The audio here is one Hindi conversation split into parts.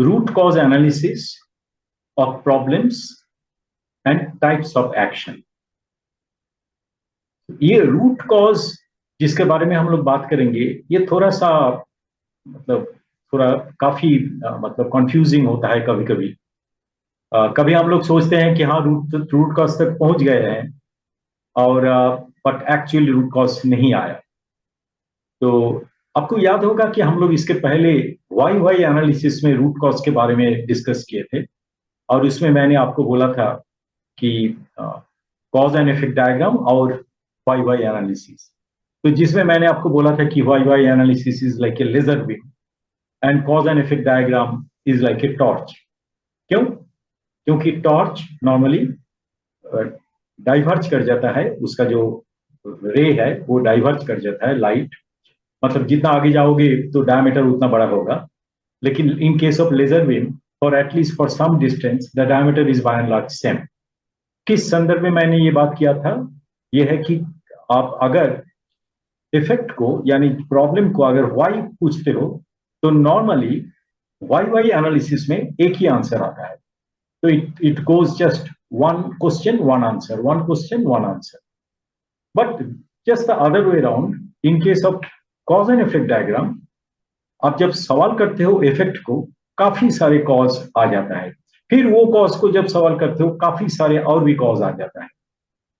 root cause analysis of problems and types of action। ये रूट कॉज जिसके बारे में हम लोग बात करेंगे, ये थोड़ा सा मतलब थोड़ा काफी मतलब कंफ्यूजिंग होता है कभी कभी। कभी हम लोग सोचते हैं कि हाँ रूट कॉज तक पहुंच गए हैं, और बट एक्चुअली रूट कॉज नहीं आया। तो आपको याद होगा कि हम लोग इसके पहले वाई वाई एनालिसिस में रूट कॉज के बारे में डिस्कस किए थे, और उसमें मैंने आपको बोला था कि कॉज एंड इफेक्ट डायग्राम और वाई वाई एनालिसिस। तो जिसमें मैंने आपको बोला था कि why why analysis is like a laser beam and cause and effect diagram is like a torch. क्यों? क्योंकि टॉर्च नॉर्मली डाइवर्ज कर जाता है, उसका जो रे है वो डाइवर्ज कर जाता है लाइट, मतलब जितना आगे जाओगे तो डायमीटर उतना बड़ा होगा। लेकिन in case of laser beam, for at least for some distance the diameter is by and large same. किस संदर्भ में मैंने ये बात किया था? यह है कि आप अगर इफेक्ट को यानी प्रॉब्लम को अगर वाई पूछते हो तो नॉर्मली वाई वाई एनालिसिस में एक ही आंसर आता है। तो it goes just one question one answer, one question one answer. But just the other way around, in case of cause and effect diagram, आप जब सवाल करते हो इफेक्ट को, काफी सारे कॉज आ जाता है, फिर वो कॉज को जब सवाल करते हो काफी सारे और भी कॉज आ जाता है।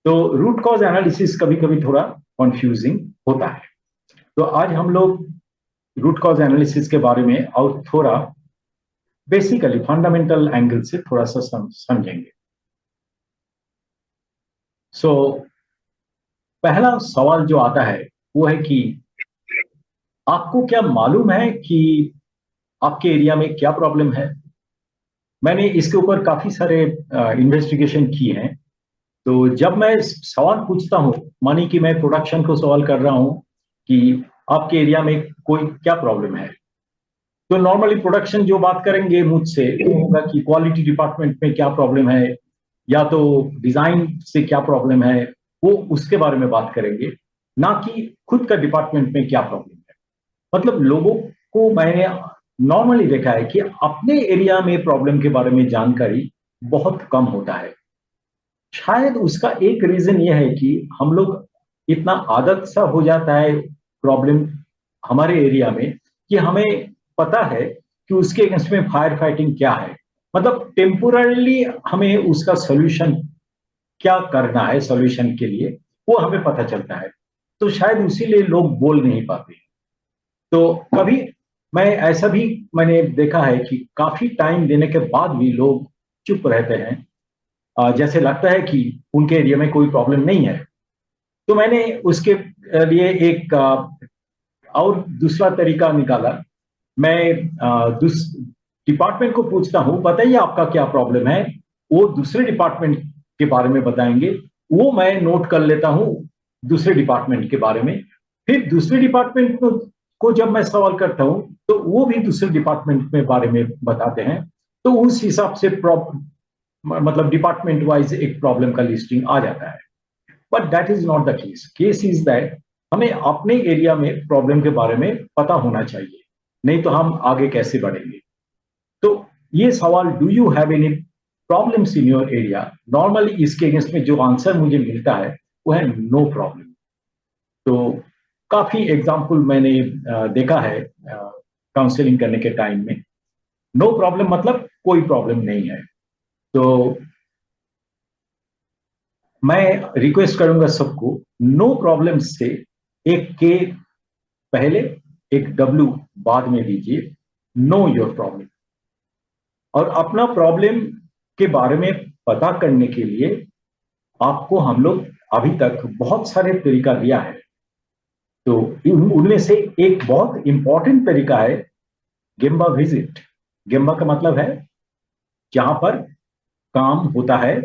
तो रूट कॉज एनालिसिस कभी कभी थोड़ा कंफ्यूजिंग होता है। तो आज हम लोग रूट कॉज एनालिसिस के बारे में और थोड़ा बेसिकली फंडामेंटल एंगल से थोड़ा सा समझेंगे। सो पहला सवाल जो आता है वो है कि आपको क्या मालूम है कि आपके एरिया में क्या प्रॉब्लम है? मैंने इसके ऊपर काफी सारे इन्वेस्टिगेशन किए हैं। तो जब मैं सवाल पूछता हूं, मानी कि मैं प्रोडक्शन को सवाल कर रहा हूं कि आपके एरिया में कोई क्या प्रॉब्लम है, तो नॉर्मली प्रोडक्शन जो बात करेंगे मुझसे वो होगा कि क्वालिटी डिपार्टमेंट में क्या प्रॉब्लम है, या तो डिजाइन से क्या प्रॉब्लम है, वो उसके बारे में बात करेंगे, ना कि खुद का डिपार्टमेंट में क्या प्रॉब्लम है। मतलब लोगों को मैंने नॉर्मली देखा है कि अपने एरिया में प्रॉब्लम के बारे में जानकारी बहुत कम होता है। शायद उसका एक रीजन यह है कि हम लोग इतना आदत सा हो जाता है प्रॉब्लम हमारे एरिया में कि हमें पता है कि उसके अगेंस्ट में फायर फाइटिंग क्या है, मतलब टेम्पोरली हमें उसका सोल्यूशन क्या करना है, सोल्यूशन के लिए वो हमें पता चलता है। तो शायद इसीलिए लोग बोल नहीं पाते। तो कभी मैं ऐसा भी मैंने देखा है कि काफी टाइम देने के बाद भी लोग चुप रहते हैं, जैसे लगता है कि उनके एरिया में कोई प्रॉब्लम नहीं है। तो मैंने उसके लिए एक और दूसरा तरीका निकाला। मैं डिपार्टमेंट को पूछता हूं, बताइए आपका क्या प्रॉब्लम है। वो दूसरे डिपार्टमेंट के बारे में बताएंगे, वो मैं नोट कर लेता हूं दूसरे डिपार्टमेंट के बारे में। फिर दूसरे डिपार्टमेंट को जब मैं सवाल करता हूं तो वो भी दूसरे डिपार्टमेंट में बारे में बताते हैं। तो उस हिसाब से मतलब डिपार्टमेंट वाइज एक प्रॉब्लम का लिस्टिंग आ जाता है। But that is not the case. Case is that हमें अपने एरिया में प्रॉब्लम के बारे में पता होना चाहिए, नहीं तो हम आगे कैसे बढ़ेंगे। तो ये सवाल, do you have any problems in your area, normally इसके अगेंस्ट में जो आंसर मुझे मिलता है वो है नो प्रॉब्लम। तो काफी एग्जाम्पल मैंने देखा है काउंसलिंग करने के टाइम में। नो प्रॉब्लम मतलब कोई प्रॉब्लम नहीं है। तो मैं रिक्वेस्ट करूंगा सबको, नो प्रॉब्लम से एक के पहले एक डब्ल्यू बाद में दीजिए, नो योर प्रॉब्लम। और अपना प्रॉब्लम के बारे में पता करने के लिए आपको हम लोग अभी तक बहुत सारे तरीका दिया है। तो उनमें से एक बहुत इंपॉर्टेंट तरीका है गेम्बा विजिट। गेम्बा का मतलब है जहां पर काम होता है,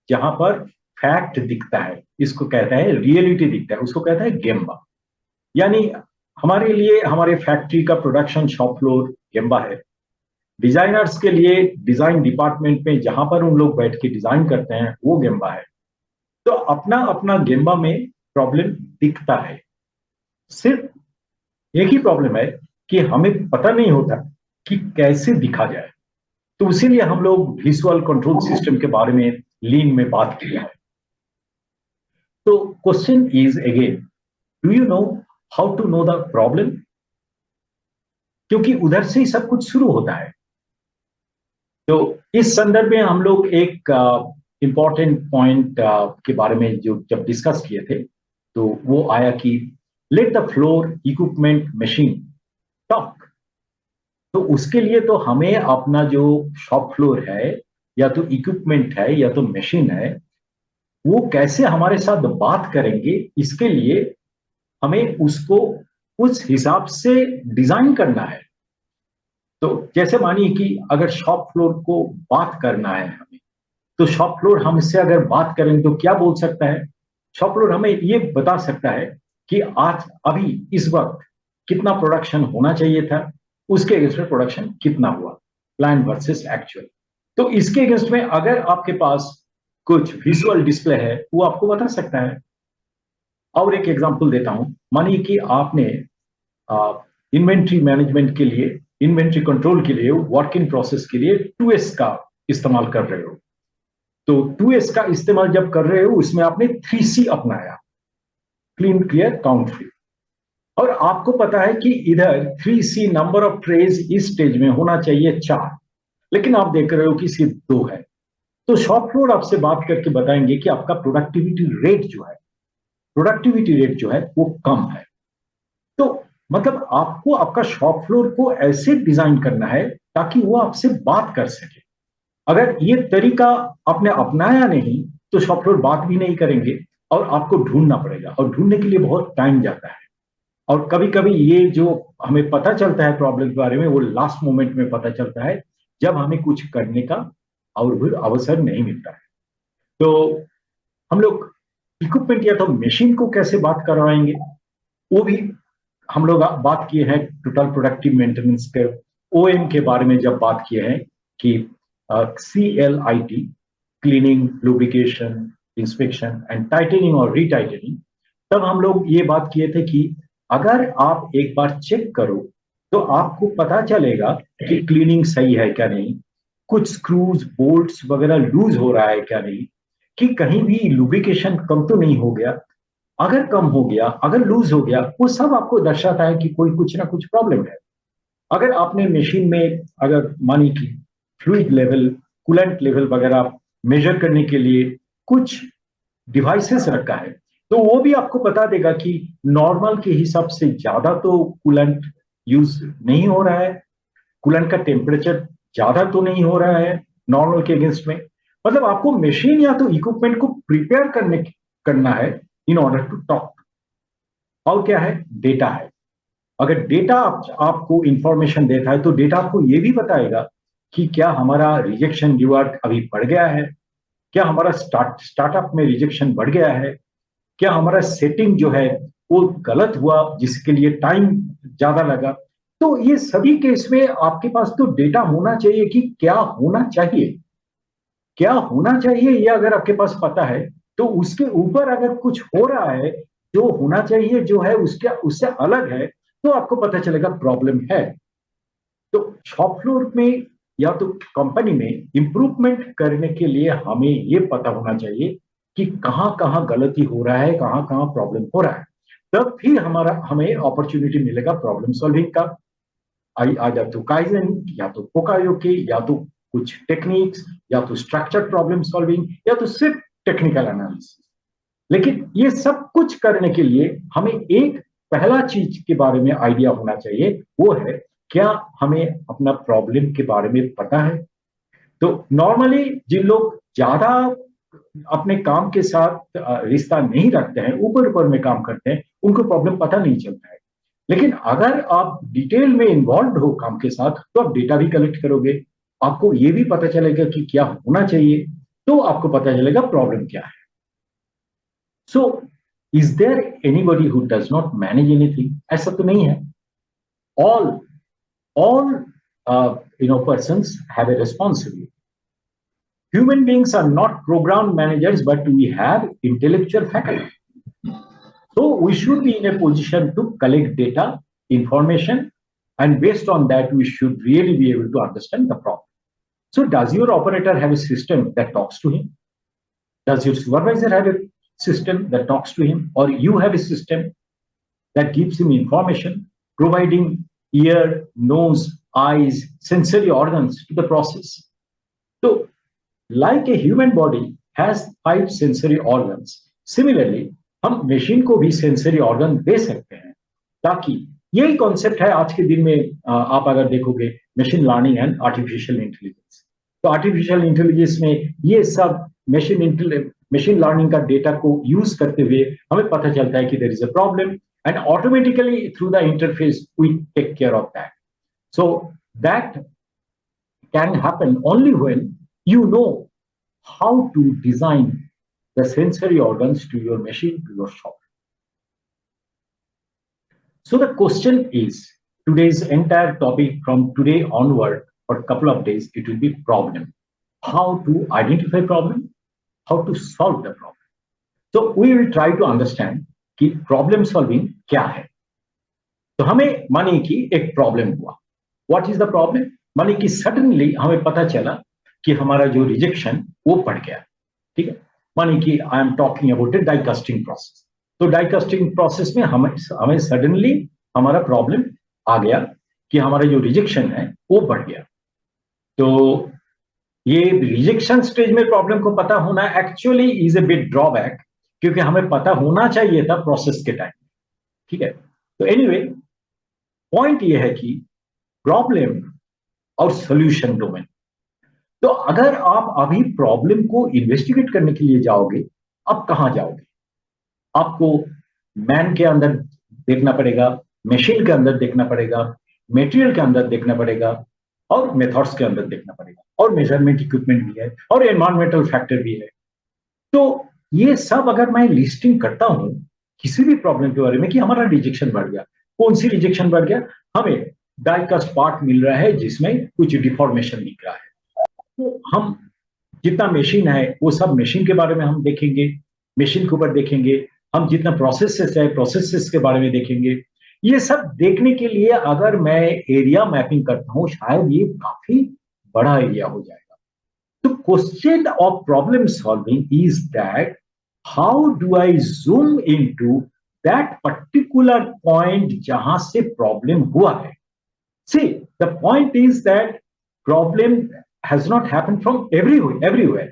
जहां पर फैक्ट दिखता है, इसको कहता है रियलिटी दिखता है, उसको कहता है गेम्बा। यानी हमारे लिए हमारे फैक्ट्री का प्रोडक्शन शॉप फ्लोर गेम्बा है। डिजाइनर्स के लिए डिजाइन डिपार्टमेंट में जहां पर उन लोग बैठ के डिजाइन करते हैं वो गेम्बा है। तो अपना अपना गेम्बा में प्रॉब्लम दिखता है। सिर्फ एक ही प्रॉब्लम है कि हमें पता नहीं होता कि कैसे दिखा जाए। तो इसीलिए हम लोग विजुअल कंट्रोल सिस्टम के बारे में लीन में बात किया है। तो question is again, do you know how to know the problem? क्योंकि उधर से ही सब कुछ शुरू होता है। तो इस संदर्भ में हम लोग एक इंपॉर्टेंट पॉइंट के बारे में जो जब डिस्कस किए थे, तो वो आया कि let the floor equipment machine talk. तो उसके लिए तो हमें अपना जो शॉप फ्लोर है, या तो इक्विपमेंट है, या तो मशीन है, वो कैसे हमारे साथ बात करेंगे, इसके लिए हमें उसको उस हिसाब से डिजाइन करना है। तो जैसे मानिए कि अगर शॉप फ्लोर को बात करना है हमें, तो शॉप फ्लोर हमसे अगर बात करें तो क्या बोल सकता है? शॉप फ्लोर हमें ये बता सकता है कि आज अभी इस वक्त कितना प्रोडक्शन होना चाहिए था, उसके अगेंस्ट में प्रोडक्शन कितना हुआ, प्लान वर्सेस एक्चुअल। तो इसके अगेंस्ट में अगर आपके पास कुछ विजुअल डिस्प्ले है, वो आपको बता सकता है। और एक एग्जांपल देता हूं, मानिए कि आपने इन्वेंट्री मैनेजमेंट के लिए, इन्वेंट्री कंट्रोल के लिए, वर्किंग प्रोसेस के लिए 2S का इस्तेमाल कर रहे हो। तो 2S का इस्तेमाल जब कर रहे हो, उसमें आपने 3C अपनाया, क्लीन क्लियर काउंट फ्री। और आपको पता है कि इधर 3C नंबर ऑफ ट्रेज इस स्टेज में होना चाहिए 4, लेकिन आप देख रहे हो कि सिर्फ 2 है। तो शॉप फ्लोर आपसे बात करके बताएंगे कि आपका प्रोडक्टिविटी रेट जो है वो कम है। तो मतलब आपको आपका शॉप फ्लोर को ऐसे डिजाइन करना है ताकि वो आपसे बात कर सके। अगर ये तरीका आपने अपनाया नहीं, तो शॉप फ्लोर बात भी नहीं करेंगे और आपको ढूंढना पड़ेगा, और ढूंढने के लिए बहुत टाइम जाता है। और कभी कभी ये जो हमें पता चलता है प्रॉब्लम के बारे में, वो लास्ट मोमेंट में पता चलता है, जब हमें कुछ करने का और भी अवसर नहीं मिलता है। तो हम लोग इक्विपमेंट या तो मशीन को कैसे बात करवाएंगे, वो भी हम लोग बात किए हैं। टोटल प्रोडक्टिव मेंटेनेंस के OM के बारे में जब बात किए हैं कि CLIT, cleaning, lubrication, inspection and tightening और रीटाइटनिंग, तब हम लोग ये बात किए थे कि अगर आप एक बार चेक करो तो आपको पता चलेगा कि क्लीनिंग सही है क्या नहीं, कुछ स्क्रूज बोल्ट्स वगैरह लूज हो रहा है क्या नहीं, कि कहीं भी लुब्रिकेशन कम तो नहीं हो गया। अगर कम हो गया, अगर लूज हो गया, वो सब आपको दर्शाता है कि कोई कुछ ना कुछ प्रॉब्लम है। अगर आपने मशीन में अगर मानी कि फ्लूइड लेवल, कूलेंट लेवल वगैरह मेजर करने के लिए कुछ डिवाइसेस रखा है, तो वो भी आपको बता देगा कि नॉर्मल के हिसाब से ज्यादा तो कूलेंट यूज नहीं हो रहा है, कूलेंट का टेम्परेचर ज्यादा तो नहीं हो रहा है नॉर्मल के अगेंस्ट में। मतलब आपको मशीन या तो इक्विपमेंट को प्रिपेयर करना है इन ऑर्डर टू टॉक। और क्या है? डेटा है। अगर डेटा आपको इंफॉर्मेशन देता है, तो डेटा आपको ये भी बताएगा कि क्या हमारा रिजेक्शन रिवार्ड अभी बढ़ गया है, क्या हमारा स्टार्टअप में रिजेक्शन बढ़ गया है, क्या हमारा सेटिंग जो है वो गलत हुआ जिसके लिए टाइम ज्यादा लगा। तो ये सभी केस में आपके पास तो डेटा होना चाहिए कि क्या होना चाहिए, क्या होना चाहिए। ये अगर आपके पास पता है, तो उसके ऊपर अगर कुछ हो रहा है जो होना चाहिए, जो है उसके उससे अलग है, तो आपको पता चलेगा प्रॉब्लम है। तो शॉप फ्लोर में या तो कंपनी में इंप्रूवमेंट करने के लिए हमें ये पता होना चाहिए कि कहां कहां गलती हो रहा है, कहां कहां प्रॉब्लम हो रहा है। तब भी हमें अपॉर्चुनिटी मिलेगा प्रॉब्लम सॉल्विंग का। आ या तो काइजन, या तो पोकायोके, या तो कुछ टेक्निक्स, या तो स्ट्रक्चर प्रॉब्लम सॉल्विंग, या तो सिर्फ टेक्निकल एनालिसिस। लेकिन ये सब कुछ करने के लिए हमें एक पहला चीज के बारे में आइडिया होना चाहिए, वो है क्या हमें अपना प्रॉब्लम के बारे में पता है। तो नॉर्मली जिन लोग ज्यादा अपने काम के साथ रिश्ता नहीं रखते हैं, ऊपर ऊपर में काम करते हैं, उनको प्रॉब्लम पता नहीं चलता है। लेकिन अगर आप डिटेल में इन्वॉल्व हो काम के साथ, तो आप डेटा भी कलेक्ट करोगे, आपको ये भी पता चलेगा कि क्या होना चाहिए, तो आपको पता चलेगा प्रॉब्लम क्या है। So is there anybody who does not manage anything? ऐसा तो नहीं है। All all persons have a responsibility. Human beings are not program managers, but we have intellectual faculty. So we should be in a position to collect data, information, and based on that, we should really be able to understand the problem. So does your operator have a system that talks to him? Does your supervisor have a system that talks to him? Or you have a system that gives him information, providing ear, nose, eyes, sensory organs to the process? So like a human body has 5 sensory organs, similarly हम मशीन को भी सेंसरी ऑर्गन दे सकते हैं, ताकि यही कॉन्सेप्ट है आज के दिन में। आप अगर देखोगे machine learning and artificial intelligence, तो आर्टिफिशियल इंटेलिजेंस में ये सब मशीन लर्निंग का डेटा को यूज करते हुए हमें पता चलता है कि there is a problem, and automatically through the interface we take care of that. So that can happen only when you know how to design the sensory organs to your machine, to your software. So the question is, today's entire topic from today onward for a couple of days, it will be problem. How to identify problem, how to solve the problem. So we will try to understand कि problem solving क्या है. तो हमें मानिए कि एक प्रॉब्लम हुआ. What is the problem? मानिए कि सडनली हमें पता चला कि हमारा जो रिजेक्शन वो बढ़ गया. ठीक है, मानिए कि I am talking about a die casting process. तो डाई कास्टिंग प्रोसेस में हमें सडनली हमारा प्रॉब्लम आ गया कि हमारा जो रिजेक्शन है वो बढ़ गया. तो ये रिजेक्शन स्टेज में प्रॉब्लम को पता होना actually is a bit drawback, क्योंकि हमें पता होना चाहिए था प्रोसेस के टाइम. ठीक है, तो एनीवे पॉइंट ये है कि प्रॉब्लम और सॉल्यूशन डोमेन. तो अगर आप अभी प्रॉब्लम को इन्वेस्टिगेट करने के लिए जाओगे, आप कहां जाओगे? आपको मैन के अंदर देखना पड़ेगा, मशीन के अंदर देखना पड़ेगा, मटेरियल के अंदर देखना पड़ेगा, और मेथड्स के अंदर देखना पड़ेगा, और मेजरमेंट इक्विपमेंट भी है, और एनवायरमेंटल फैक्टर भी है. तो ये सब अगर मैं लिस्टिंग करता हूं किसी भी प्रॉब्लम के बारे में कि हमारा रिजेक्शन बढ़ गया, कौन सी रिजेक्शन बढ़ गया? हमें डाई कास्ट पार्ट मिल रहा है जिसमें कुछ डिफॉर्मेशन दिख रहा है. तो हम जितना मशीन है वो सब मशीन के बारे में हम देखेंगे, मशीन के ऊपर देखेंगे. हम जितना प्रोसेसेस है प्रोसेसेस के बारे में देखेंगे. ये सब देखने के लिए अगर मैं एरिया मैपिंग करता हूं, शायद ये काफी बड़ा एरिया हो जाएगा. तो question of problem solving is that how do I zoom into that particular point जहां से प्रॉब्लम हुआ है. See, the point is that problem has not happened from everywhere.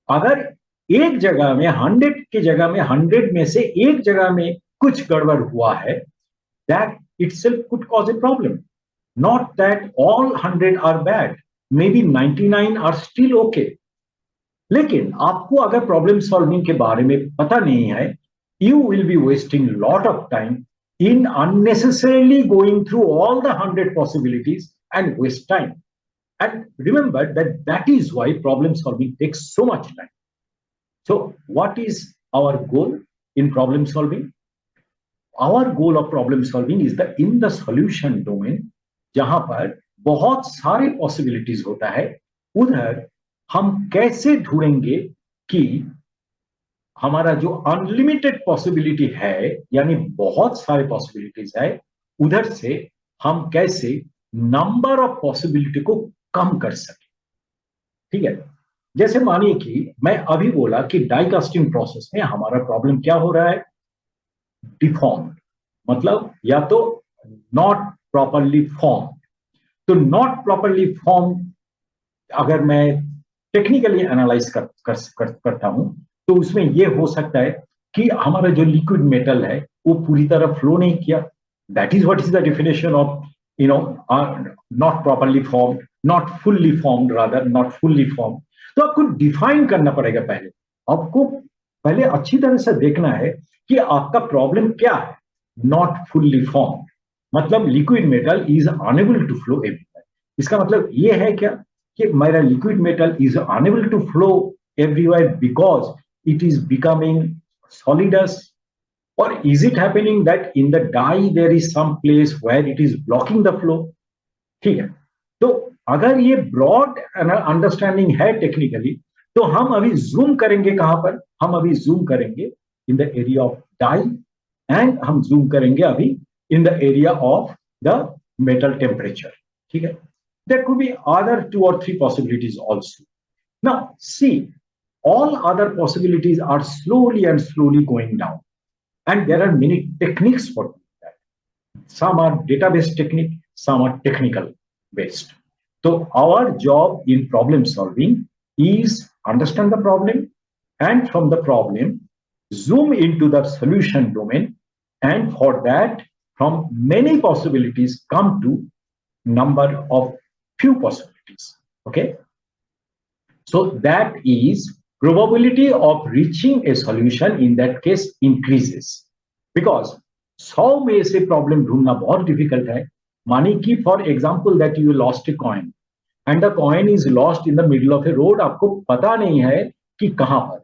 अगर एक जगह में 100 की जगह में 100 में से एक जगह में कुछ गड़बड़ हुआ है, that itself could cause a problem. Not that all 100 are bad. Maybe 99 are still okay. लेकिन आपको अगर प्रॉब्लम सॉल्विंग के बारे में पता नहीं है, you will be wasting lot of time in unnecessarily going through all the 100 possibilities and waste time. And remember that is why problem solving takes so much time. So what is our goal in problem solving? Our goal of problem solving is in the solution domain, जहां पर बहुत सारे possibilities होता है. उधर हम कैसे ढूंढेंगे कि हमारा जो अनलिमिटेड पॉसिबिलिटी है, यानी बहुत सारे पॉसिबिलिटीज है, उधर से हम कैसे नंबर ऑफ पॉसिबिलिटी को कम कर सके. ठीक है, जैसे मानिए कि मैं अभी बोला कि डाई कास्टिंग प्रोसेस में हमारा प्रॉब्लम क्या हो रहा है? डिफॉर्म्ड, मतलब या तो नॉट प्रॉपरली फॉर्म. तो नॉट प्रॉपरली फॉर्म अगर मैं टेक्निकली एनालाइज करता हूं, तो उसमें यह हो सकता है कि हमारा जो लिक्विड मेटल है वो पूरी तरह फ्लो नहीं किया. That is what is the definition of not properly formed, not fully formed, rather not fully formed. तो आपको डिफाइन करना पड़ेगा. पहले आपको अच्छी तरह से देखना है कि आपका प्रॉब्लम क्या है. नॉट फुल्ली फॉर्म्ड मतलब liquid metal is unable to flow everywhere. इसका मतलब यह है क्या कि मेरा liquid metal is unable to flow everywhere because it is becoming solidus, or is it happening that in the die there is some place where it is blocking the flow? ठीक है, तो अगर ये ब्रॉड अंडरस्टैंडिंग है टेक्निकली, तो हम अभी जूम करेंगे कहां पर? हम अभी जूम करेंगे in the area of die, and हम जूम करेंगे अभी in the area of the metal temperature. ठीक है, There could be other 2 or 3 possibilities also. Now, see, all other possibilities are slowly and slowly going down. And there are many techniques for that. Some are database technique, some are technical based. So our job in problem solving is understand the problem, and from the problem zoom into the solution domain, and for that from many possibilities come to number of few possibilities. Okay, so that is probability of reaching a solution in that case increases, because 100 में से प्रॉब्लम ढूंढना बहुत डिफिकल्ट है. मानी कि for example that you lost a coin and the coin is lost in the middle of A road, आपको पता नहीं है कि कहां पर,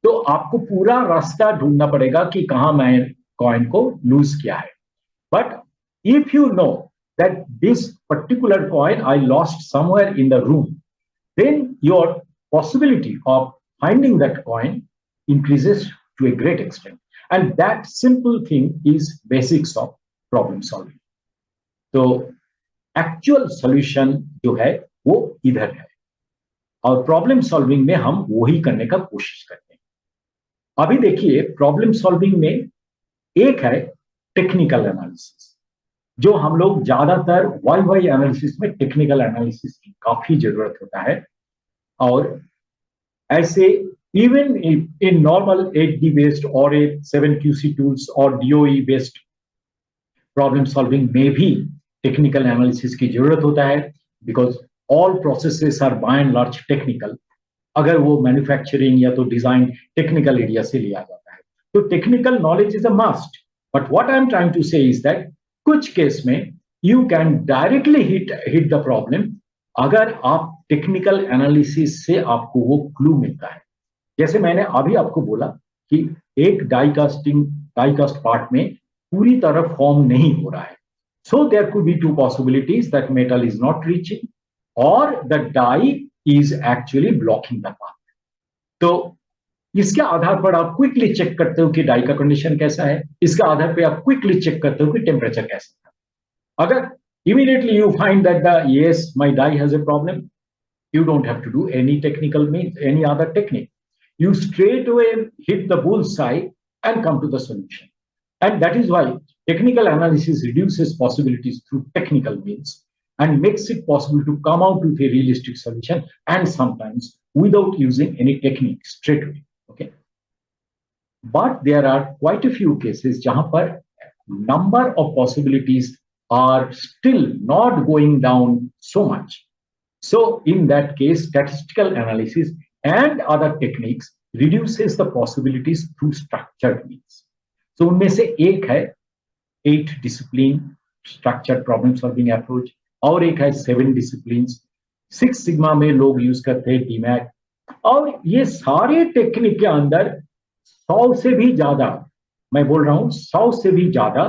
तो आपको पूरा रास्ता ढूंढना पड़ेगा कि कहां मैं कॉइन को लूज किया है. But if you know that this particular coin I lost somewhere in the room, then your possibility of finding that coin increases to a great extent. And that simple thing is basics of problem solving. तो actual solution जो है वो इधर है, और प्रॉब्लम सॉल्विंग में हम वही करने का कोशिश करते हैं. अभी देखिए, प्रॉब्लम सॉल्विंग में एक है टेक्निकल एनालिसिस, जो हम लोग ज्यादातर वाई एनालिसिस में टेक्निकल एनालिसिस की काफी जरूरत होता है. और ऐसे even in normal 8D based और 7QC टूल्स और DOE बेस्ड प्रॉब्लम सॉल्विंग में भी टेक्निकल एनालिसिस की जरूरत होता है, because all processes are by and large technical. अगर वो मैन्युफैक्चरिंग या तो डिजाइन टेक्निकल एरिया से लिया जाता है, तो technical knowledge is a must. But what I am trying to say is that कुछ केस में you can directly hit the problem अगर आप टेक्निकल एनालिसिस से आपको वो क्लू मिलता है. जैसे मैंने अभी आपको बोला कि एक डाई कास्ट पार्ट में पूरी तरह फॉर्म नहीं हो रहा है, so there could be 2 possibilities that metal is not reaching or the die is actually blocking the path. तो इसके आधार पर आप क्विकली चेक करते हो कि डाई का कंडीशन कैसा है, इसके आधार पर आप क्विकली चेक करते हो कि टेम्परेचर कैसा है. अगर immediately you find that yes, my die has a problem, you don't have to do any technical means, any other technique. You straight away hit the bullseye and come to the solution. And that is why technical analysis reduces possibilities through technical means and makes it possible to come out with a realistic solution, and sometimes without using any technique straight away. Okay. But there are quite a few cases jahan par number of possibilities are still not going down so much. So in that case, statistical analysis and other techniques reduces the possibilities through structured means. So उनमें से एक है 8 discipline structured problem solving approach, और एक है 7 disciplines. 6 सिग्मा में लोग यूज करते हैं DMAC. और ये सारे टेक्निक के अंदर 100 से भी ज्यादा, मैं बोल रहा हूं 100 से भी ज्यादा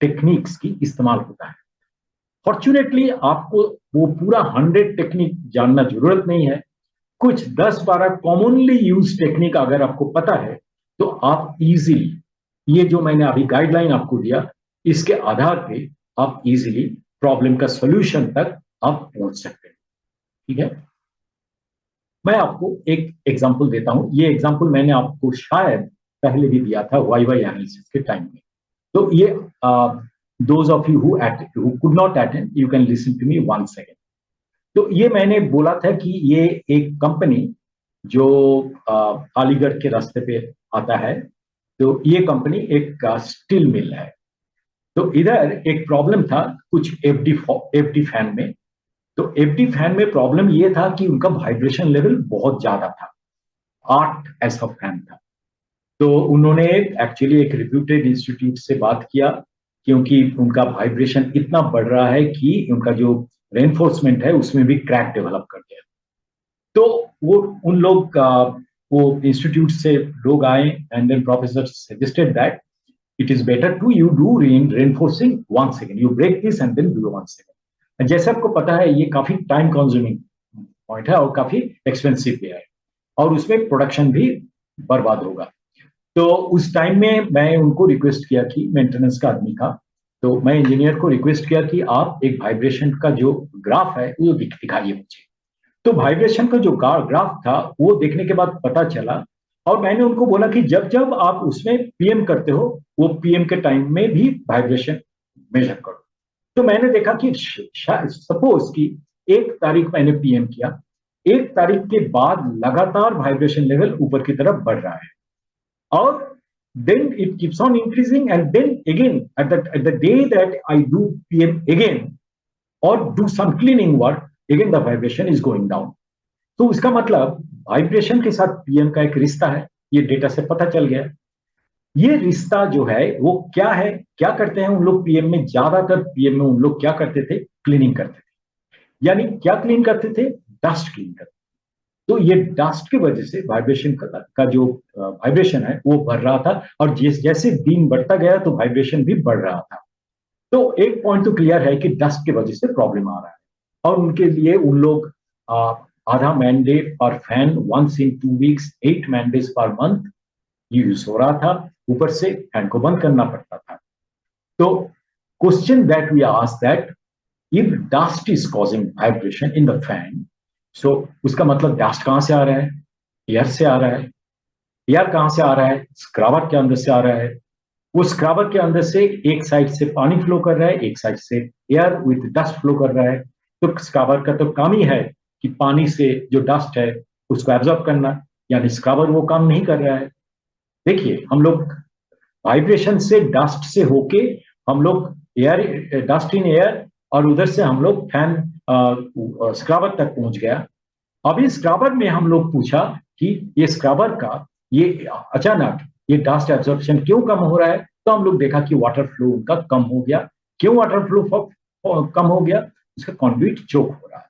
टेक्निक्स की इस्तेमाल होता है. फॉर्चुनेटली आपको वो पूरा 100 टेक्निक जानना जरूरत नहीं है. कुछ 10-12 कॉमनली यूज टेक्निक अगर आपको पता है, तो आप इजीली, ये जो मैंने अभी गाइडलाइन आपको दिया, इसके आधार पे आप इजीली प्रॉब्लम का सॉल्यूशन तक आप पहुंच सकते हैं. ठीक है, मैं आपको एक एग्जांपल देता हूं. ये एग्जांपल मैंने आपको शायद पहले भी दिया था वाई एनालिसिस के टाइम में. तो ये those of you who could not attend, you can listen to me once again. तो ये मैंने बोला था कि ये एक कंपनी जो अलीगढ़ के रास्ते पे आता है, तो ये कंपनी एक स्टील मिल है. तो इधर एक प्रॉब्लम था कुछ एफडी फैन में. तो एफडी फैन में प्रॉब्लम ये था कि उनका वाइब्रेशन लेवल बहुत ज्यादा था, 8 ऐसा फैन था. तो उन्होंने एक्चुअली एक रिप्यूटेड इंस्टीट्यूट से बात किया, क्योंकि उनका वाइब्रेशन इतना बढ़ रहा है कि उनका जो रेनफोर्समेंट है उसमें भी क्रैक डेवलप कर गया. तो वो उन लोग वो इंस्टीट्यूट से लोग आए, and then professor suggested that it is better to you do reinforcing once again, you break this and then do once again. जैसे आपको पता है ये काफी टाइम कंज्यूमिंग पॉइंट है और काफी एक्सपेंसिव भी है, और उसमें प्रोडक्शन भी बर्बाद होगा. तो उस टाइम में मैं उनको रिक्वेस्ट किया कि मेंटेनेंस का आदमी का, तो मैं इंजीनियर को रिक्वेस्ट किया कि आप एक वाइब्रेशन का जो ग्राफ है वो दिखाइए मुझे। तो वाइब्रेशन का जो ग्राफ था वो देखने के बाद पता चला, और मैंने उनको बोला कि जब जब आप उसमें पीएम करते हो, वो पीएम के टाइम में भी वाइब्रेशन मेजर करो। तो मैंने देखा कि सपोज कि 1 तारीख मैंने पीएम किया, 1 तारीख के बाद लगातार वाइब्रेशन लेवल ऊपर की तरफ बढ़ रहा है, और then it keeps on increasing, and then again at the day that I do PM again or do some cleaning work, again the vibration is going down. तो इसका मतलब वाइब्रेशन के साथ पीएम का एक रिश्ता है, ये डेटा से पता चल गया। ये रिश्ता जो है वो क्या है, क्या करते हैं उन लोग पीएम में, ज्यादातर पीएम में उन लोग क्या करते थे, क्लीनिंग करते थे। यानी क्या क्लीन करते थे, डस्ट क्लीन करते थे। तो ये डस्ट की वजह से वाइब्रेशन का जो वाइब्रेशन है वो बढ़ रहा था, और जैसे दिन बढ़ता गया तो वाइब्रेशन भी बढ़ रहा था। तो एक पॉइंट तो क्लियर है कि डस्ट की वजह से प्रॉब्लम आ रहा है, और उनके लिए उन लोग आधा मैंडेट पर fan once in 2 weeks, 8 mandates पर मंथ यूज हो रहा था, ऊपर से फैन को बंद करना पड़ता था। तो question that we ask that if dust is causing vibration in the fan, so उसका मतलब डस्ट कहां से आ रहा है, एयर से आ रहा है। एयर कहां से आ रहा है, स्क्रबर के अंदर से आ रहा है। वो स्क्रबर के अंदर से एक साइड से पानी फ्लो कर रहा है, एक साइड से एयर विथ डस्ट फ्लो कर रहा है। तो स्क्रबर का तो काम ही है कि पानी से जो डस्ट है उसको एब्जॉर्ब करना, यानी स्क्रबर वो काम नहीं कर रहा है। देखिए हम लोग वाइब्रेशन से, डस्ट से होके हम लोग एयर, डस्ट इन एयर, और उधर से हम लोग फैन स्क्रबर तक पहुंच गया। अभी स्क्रबर में हम लोग पूछा कि ये स्क्रबर का ये अचानक ये डस्ट एब्जॉर्प्शन क्यों कम हो रहा है, तो हम लोग देखा कि वाटर फ्लो उनका कम हो गया। क्यों वाटर फ्लो कम हो गया, उसका कंडक्ट चोक हो रहा है।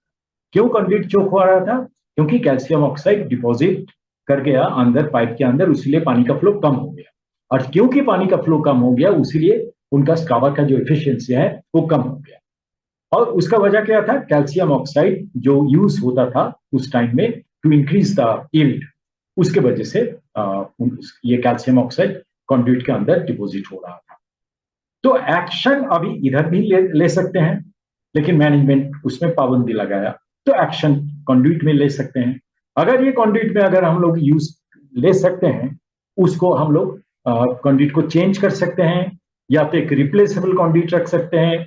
क्यों कंडक्ट चोक हो रहा था, क्योंकि कैल्शियम ऑक्साइड डिपॉजिट कर गया अंदर पाइप के अंदर, उसीलिए पानी का फ्लो कम हो गया। और क्योंकि पानी का फ्लो कम हो गया, उसीलिए उनका स्क्रबर का जो एफिशिएंसी है वो कम हो गया। और उसका वजह क्या था, कैल्शियम ऑक्साइड जो यूज होता था उस टाइम में टू इंक्रीज द यील्ड, उसके वजह से ये कैल्शियम ऑक्साइड कंडक्ट के अंदर डिपॉजिट हो रहा था। तो एक्शन अभी इधर भी ले सकते हैं, लेकिन मैनेजमेंट उसमें पाबंदी लगाया। तो एक्शन कंडक्ट में ले सकते हैं। अगर ये कंडक्ट में अगर हम लोग यूज ले सकते हैं, उसको हम लोग कंडक्ट को चेंज कर सकते हैं, या तो एक रिप्लेसेबल कंडक्ट रख सकते हैं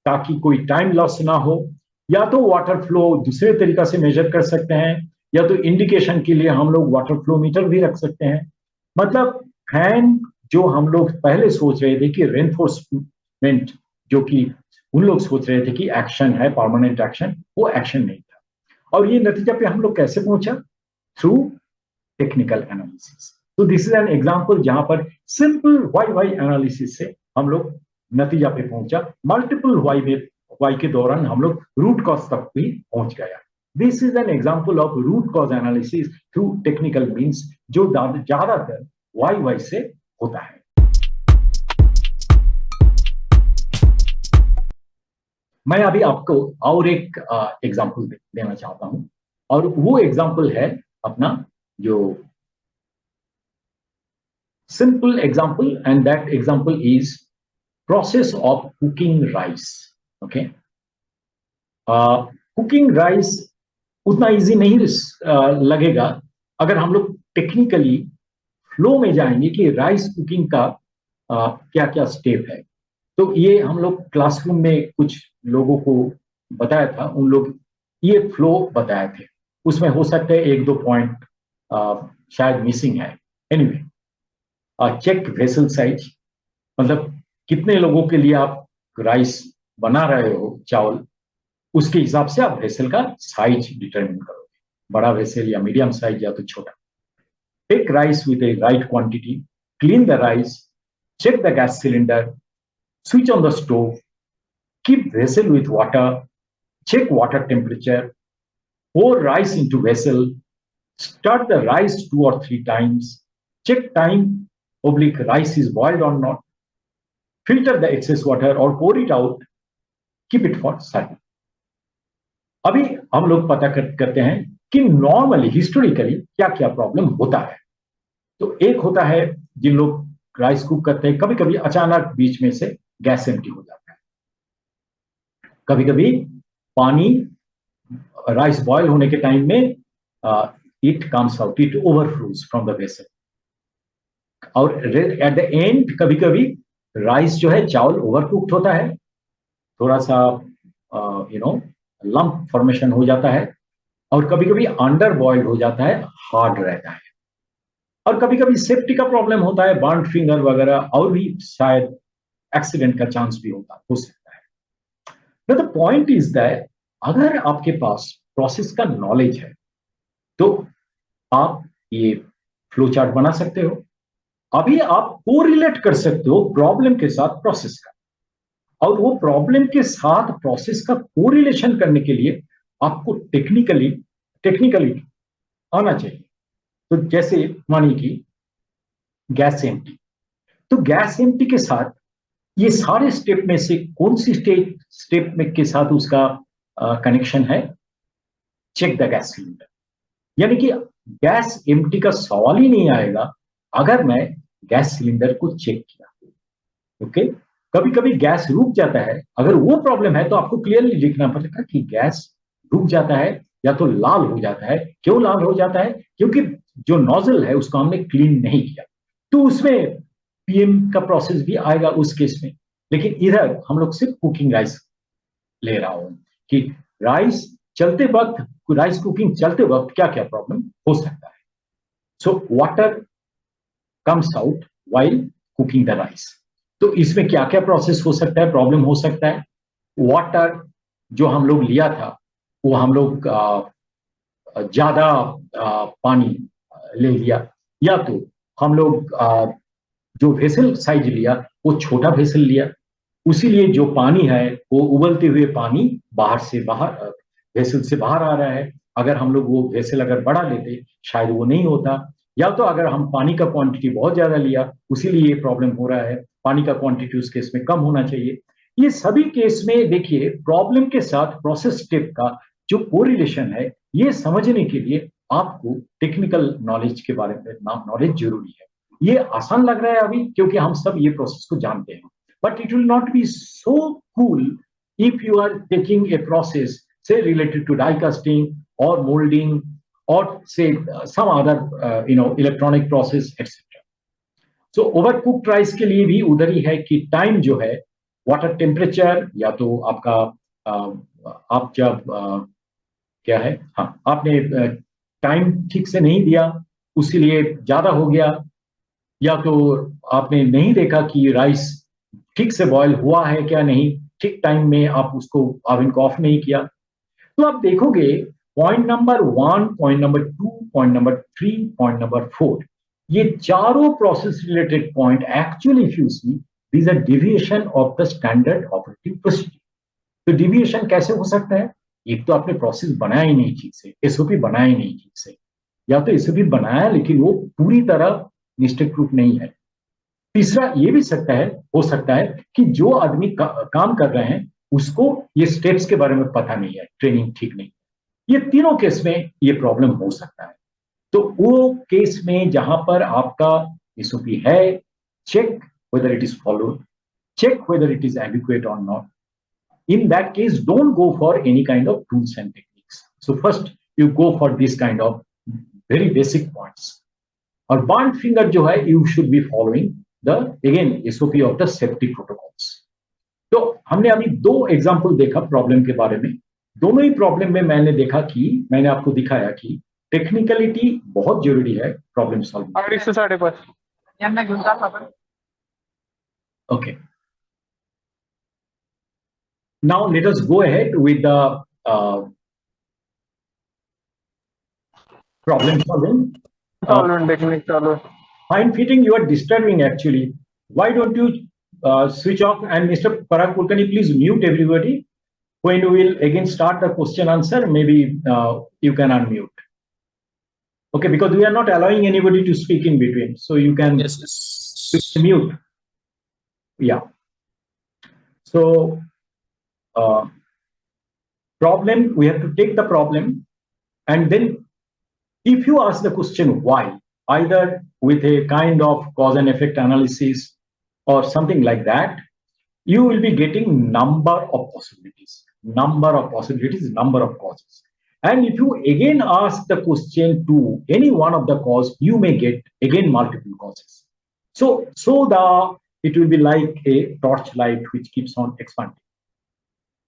ताकि कोई टाइम लॉस ना हो, या तो वाटर फ्लो दूसरे तरीका से मेजर कर सकते हैं, या तो इंडिकेशन के लिए हम लोग वाटर फ्लो मीटर भी रख सकते हैं। मतलब फैन जो हम लोग पहले सोच रहे थे कि रेनफोर्समेंट, जो कि उन लोग सोच रहे थे कि एक्शन है, परमानेंट एक्शन, वो एक्शन नहीं था। और ये नतीजा पे हम लोग कैसे पहुंचा, थ्रू टेक्निकल एनालिसिस। तो दिस इज एन एग्जांपल जहां पर सिंपल वाई वाई एनालिसिस से हम लोग नतीजा पे पहुंचा। मल्टीपल वाई के दौरान हम लोग रूट कॉज तक भी पहुंच गया। This is an example of root cause analysis through technical means, जो ज्यादातर वाई वाई से होता है। मैं अभी आपको और एक एग्जांपल देना चाहता हूं, और वो एग्जांपल है अपना जो simple example, and that example is process of cooking rice. Okay, cooking rice उतना इजी नहीं लगेगा अगर हम लोग टेक्निकली फ्लो में जाएंगे कि राइस कुकिंग का क्या क्या स्टेप है। तो ये हम लोग क्लासरूम में कुछ लोगों को बताया था, उन लोग ये फ्लो बताए थे, उसमें हो सकता है 1-2 पॉइंट शायद मिसिंग है। एनीवे, चेक वेसल साइज, मतलब कितने लोगों के लिए आप राइस बना रहे हो, चावल, उसके हिसाब से आप वेसल का साइज डिटरमिन करोगे, बड़ा वेसल या मीडियम साइज या तो छोटा। Take rice with a right quantity, clean the rice, check the gas cylinder, switch on the stove, keep vessel with water, check water temperature, pour rice into vessel, stir the rice 2 or 3 times, check time oblique rice is boiled or not, filter the excess water or pour it out, keep it for serving. अभी हम लोग पता करते हैं कि नॉर्मली हिस्टोरिकली क्या क्या प्रॉब्लम होता है। तो एक होता है जिन लोग राइस कुक करते हैं, कभी कभी अचानक बीच में से गैस एम्प्टी हो जाता है, कभी कभी पानी राइस बॉयल होने के टाइम में it comes out, it overflows from the vessel. और एट द एंड कभी कभी राइस जो है, चावल ओवरकुक्ड होता है, थोड़ा सा लंप फॉर्मेशन हो जाता है, और कभी कभी अंडर बॉइल्ड हो जाता है, हार्ड रहता है, और कभी कभी सेफ्टी का प्रॉब्लम होता है, बर्न फिंगर वगैरह, और भी शायद एक्सीडेंट का चांस भी हो सकता है। द पॉइंट इज दैट अगर आपके पास प्रोसेस का नॉलेज है तो आप ये फ्लो चार्ट बना सकते हो। अभी आप कोरिलेट कर सकते हो प्रॉब्लम के साथ प्रोसेस का, और वो प्रॉब्लम के साथ प्रोसेस का कोरिलेशन करने के लिए आपको टेक्निकली आना चाहिए। तो जैसे मानिए कि गैस एम्प्टी, तो गैस एम्प्टी के साथ ये सारे स्टेप में से कौन सी स्टेप में के साथ उसका कनेक्शन है? Check the gas cylinder. यानी कि गैस एम्प्टी का सवाल ही नहीं आएगा अगर मैं गैस सिलेंडर को चेक किया। ओके, कभी कभी गैस रुक जाता है, अगर वो प्रॉब्लम है तो आपको क्लियरली लिखना पड़ेगा कि गैस रुक जाता है या तो लाल हो जाता है। क्यों लाल हो जाता है? क्योंकि जो नोजल है उसको हमने क्लीन नहीं किया। तो उसमें पीएम का प्रोसेस भी आएगा उस केस में। लेकिन इधर हम लोग सिर्फ कुकिंग राइस ले रहा हूं कि राइस चलते वक्त, राइस कुकिंग चलते वक्त क्या क्या प्रॉब्लम हो सकता है। So water comes out while cooking the rice. तो इसमें क्या क्या प्रोसेस हो सकता है, प्रॉब्लम हो सकता है? वाटर जो हम लोग लिया था वो हम लोग ज्यादा पानी ले लिया, या तो हम लोग जो वेसल साइज लिया वो छोटा वेसल लिया, उसीलिए जो पानी है वो उबलते हुए पानी बाहर वेसल से बाहर आ रहा है। अगर हम लोग वो वेसल अगर बड़ा लेते शायद वो नहीं होता। या तो अगर हम पानी का क्वांटिटी बहुत ज्यादा लिया उसीलिए ये प्रॉब्लम हो रहा है, पानी का क्वांटिटी उस केस में कम होना चाहिए। ये सभी केस में देखिए प्रॉब्लम के साथ प्रोसेस स्टेप का जो कोरिलेशन है, ये समझने के लिए आपको टेक्निकल नॉलेज के बारे में नॉलेज जरूरी है। ये आसान लग रहा है अभी क्योंकि हम सब ये प्रोसेस को जानते हैं, but it will not be so cool if you are taking a process say related to die casting or molding or say some other electronic process etc. So overcooked rice के लिए भी उधर ही है कि टाइम जो है, वाटर टेम्परेचर, या तो आपका आप जब क्या है, हाँ आपने टाइम ठीक से नहीं दिया उसीलिए ज्यादा हो गया, या तो आपने नहीं देखा कि राइस ठीक से बॉयल हुआ है क्या नहीं, ठीक टाइम में आप उसको ओवन को ऑफ नहीं किया। तो आप देखोगे point number 1, point number 2, point number 3, point number 4, ये चारों process related point actually if you see these are deviation of the standard operating procedure. तो डिविएशन कैसे हो सकता है? एक तो आपने प्रोसेस बनाया ही नहीं ठीक से, एसओपी बनाया ही नहीं ठीक से, या तो एसओपी बनाया लेकिन वो पूरी तरह मिस्टेक प्रूफ नहीं है। तीसरा ये भी हो सकता है कि जो आदमी काम कर रहे हैं उसको ये स्टेप्स के बारे में पता नहीं है, ट्रेनिंग ठीक नहीं। ये तीनों केस में ये प्रॉब्लम हो सकता है। तो वो केस में जहां पर आपका एसओपी है, check whether it is followed, check whether it is adequate or not. In that case, don't go for any kind of tools and techniques. So first you go for this kind of very basic points. और बर्न फिंगर जो है you should be following the again SOP of the safety protocols. तो हमने अभी 2 एग्जांपल देखा प्रॉब्लम के बारे में। दोनों ही प्रॉब्लम में मैंने देखा कि मैंने आपको दिखाया कि टेक्निकलिटी बहुत जरूरी है problem solving. Okay, now let us go ahead with the problem solving technique चालू। Fine fitting, you are disturbing actually. Why don't you switch off? And Mr. Parag Kulkarni, please mute everybody. When we will again start the question answer, maybe you can unmute. Okay, because we are not allowing anybody to speak in between. So you can mute. Yeah. So problem, we have to take the problem, and then if you ask the question why, either with a kind of cause and effect analysis or something like that, you will be getting number of possibilities. number of possibilities, number of causes. And if you again ask the question to any one of the cause, you may get again multiple causes. So it will be like a torchlight which keeps on expanding.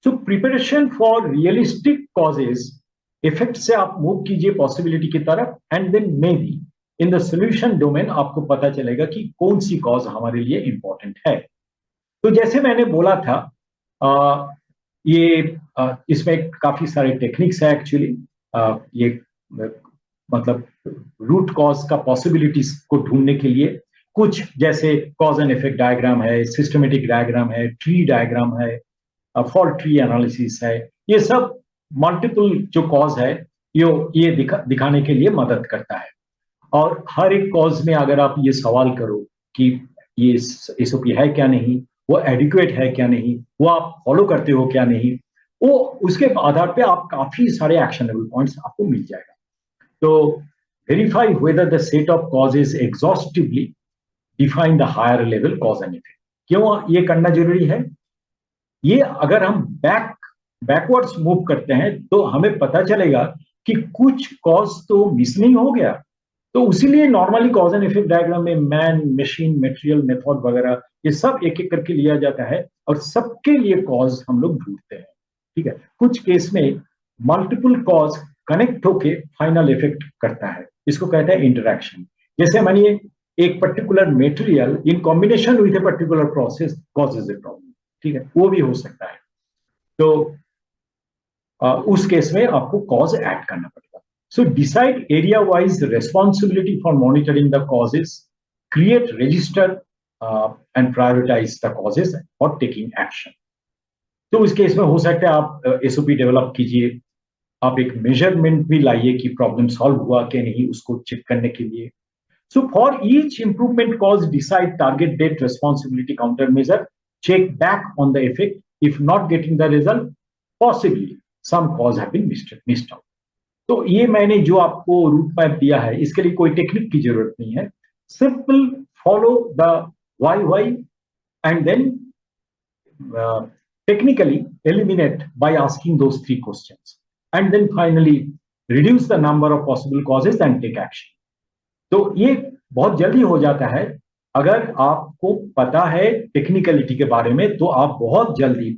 So preparation for realistic causes effect से आप मूव कीजिए पॉसिबिलिटी की तरफ, and then may be in the solution domain आपको पता चलेगा कि कौन सी कॉज हमारे लिए इंपॉर्टेंट है। तो जैसे मैंने बोला था, इसमें काफी सारे टेक्निक्स है एक्चुअली। ये मतलब रूट कॉज का पॉसिबिलिटीज को ढूंढने के लिए कुछ जैसे कॉज एंड इफेक्ट डायग्राम है, सिस्टमेटिक डायग्राम है, ट्री डायग्राम है, फॉल्ट ट्री एनालिसिस है। ये सब मल्टीपल जो कॉज है ये दिखाने के लिए मदद करता है। और हर एक कॉज में अगर आप ये सवाल करो कि ये एसओपी है क्या नहीं, वो एडिक्वेट है क्या नहीं, वो आप फॉलो करते हो क्या नहीं, वो उसके आधार पे आप काफी सारे एक्शनेबल पॉइंट्स आपको मिल जाएगा। तो verify whether the set of causes exhaustively define the higher level cause and effect. क्यों ये करना जरूरी है? ये अगर हम बैकवर्ड्स मूव करते हैं तो हमें पता चलेगा कि कुछ कॉज तो मिस नहीं हो गया। तो उसीलिए normally cause and effect diagram में मैन, मशीन, मटेरियल, मेथड वगैरह ये सब एक एक करके लिया जाता है और सबके लिए कॉज हम लोग ढूंढते हैं। ठीक है, कुछ केस में मल्टीपल कॉज कनेक्ट होके फाइनल इफेक्ट करता है, इसको कहते हैं इंटरैक्शन। जैसे मानिए एक particular material in combination with a particular process causes a problem, ठीक है, वो भी हो सकता है। तो उस केस में आपको कॉज ऐड करना पड़ेगा। So decide area wise responsibility for monitoring the causes, create register and prioritize the causes और टेकिंग एक्शन। तो इस केस में हो सकता है आप एसओपी डेवलप कीजिए, आप एक मेजरमेंट भी लाइए कि प्रॉब्लम सॉल्व हुआ कि नहीं, उसको चेक करने के लिए। So for each improvement cause decide target date, responsibility, counter measure, check back on the effect. If not getting the result, possibly some cause have been missed out. तो ये मैंने जो आपको रूट मैप दिया है, इसके लिए कोई टेक्निक की जरूरत नहीं है। Simple follow the why and then technically eliminate by asking those 3 questions, and then finally reduce the number of possible causes and take action. तो ये बहुत जल्दी हो जाता है अगर आपको पता है टेक्निकलिटी के बारे में, तो आप बहुत जल्दी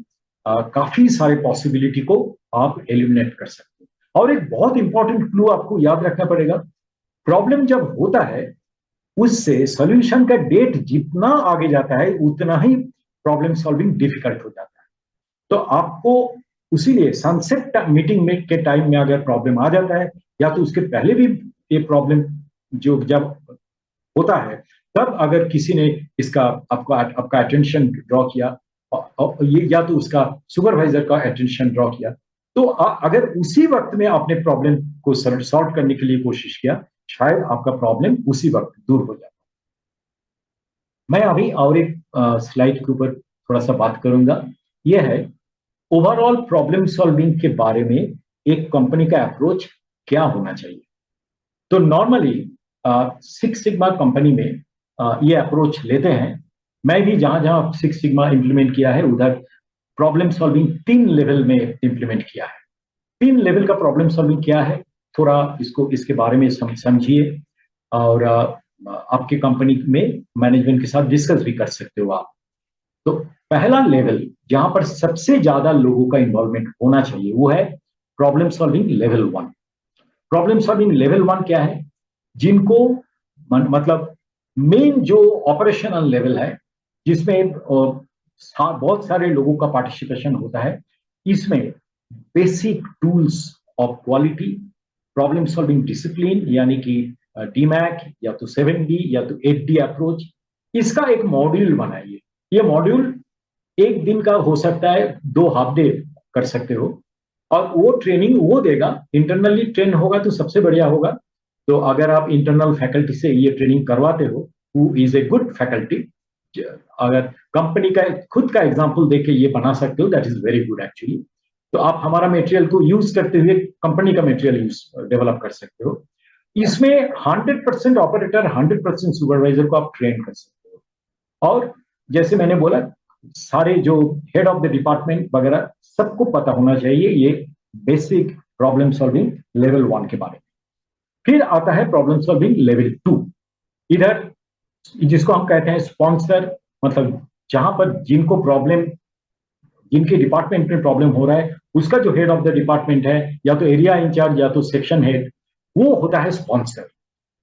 काफी सारे पॉसिबिलिटी को आप एलिमिनेट कर सकते हैं। और एक बहुत इंपॉर्टेंट क्लू आपको याद रखना पड़ेगा, प्रॉब्लम जब होता है उससे सॉल्यूशन का डेट जितना आगे जाता है उतना ही प्रॉब्लम सॉल्विंग डिफिकल्ट हो जाता है। तो आपको उसीलिए सनसेट मीटिंग में के टाइम में अगर प्रॉब्लम आ जाता है, या तो उसके पहले भी ये प्रॉब्लम जो जब होता है, तब अगर किसी ने इसका आपका अटेंशन ड्रॉ किया, ये या तो उसका सुपरवाइजर का अटेंशन ड्रॉ किया, तो अगर उसी वक्त में आपने प्रॉब्लम को सॉल्व करने के लिए कोशिश किया, शायद आपका प्रॉब्लम उसी वक्त दूर हो जाता। मैं अभी और एक स्लाइड के ऊपर थोड़ा सा बात करूंगा। यह है ओवरऑल प्रॉब्लम सॉल्विंग के बारे में एक कंपनी का अप्रोच क्या होना चाहिए। तो नॉर्मली सिक्स सिग्मा कंपनी में ये अप्रोच लेते हैं। मैं भी जहां जहां सिक्स सिग्मा इंप्लीमेंट किया है उधर प्रॉब्लम सॉल्विंग 3 लेवल में इंप्लीमेंट किया है। 3 लेवल का प्रॉब्लम सॉल्विंग क्या है, थोड़ा इसके बारे में समझिए और आपके कंपनी में मैनेजमेंट के साथ डिस्कस भी कर सकते हो आप। तो पहला लेवल जहां पर सबसे ज्यादा लोगों का इन्वॉल्वमेंट होना चाहिए वो है problem solving level 1। Problem solving level 1 क्या है, जिनको मतलब मेन जो ऑपरेशनल लेवल है जिसमें बहुत सारे लोगों का पार्टिसिपेशन होता है, इसमें basic tools of quality, problem solving discipline यानी कि डीमैक या तो 7D या तो 8D अप्रोच, इसका एक मॉड्यूल बनाइए। ये मॉड्यूल एक दिन का हो सकता है, 2 हाफ डे कर सकते हो, और वो ट्रेनिंग वो देगा। इंटरनली ट्रेन होगा तो सबसे बढ़िया होगा। तो अगर आप इंटरनल फैकल्टी से ये ट्रेनिंग करवाते हो, who is a good faculty, अगर कंपनी का खुद का एग्जांपल देके ये बना सकते हो, that is very good actually. तो आप हमारा मटेरियल को यूज करते हुए कंपनी का मटेरियल यूज डेवलप कर सकते हो। इसमें 100% ऑपरेटर, 100% सुपरवाइजर को आप ट्रेन कर सकते हो। और जैसे मैंने बोला, सारे जो हेड ऑफ द डिपार्टमेंट वगैरह सबको पता होना चाहिए ये बेसिक प्रॉब्लम सॉल्विंग लेवल 1 के बारे में। फिर आता है प्रॉब्लम सॉल्विंग लेवल 2। इधर जिसको हम कहते हैं स्पॉन्सर, मतलब जहां पर जिनको प्रॉब्लम, जिनके डिपार्टमेंट में प्रॉब्लम हो रहा है, उसका जो हेड ऑफ द डिपार्टमेंट है, या तो एरिया इंचार्ज या तो सेक्शन हेड, वो होता है स्पॉन्सर।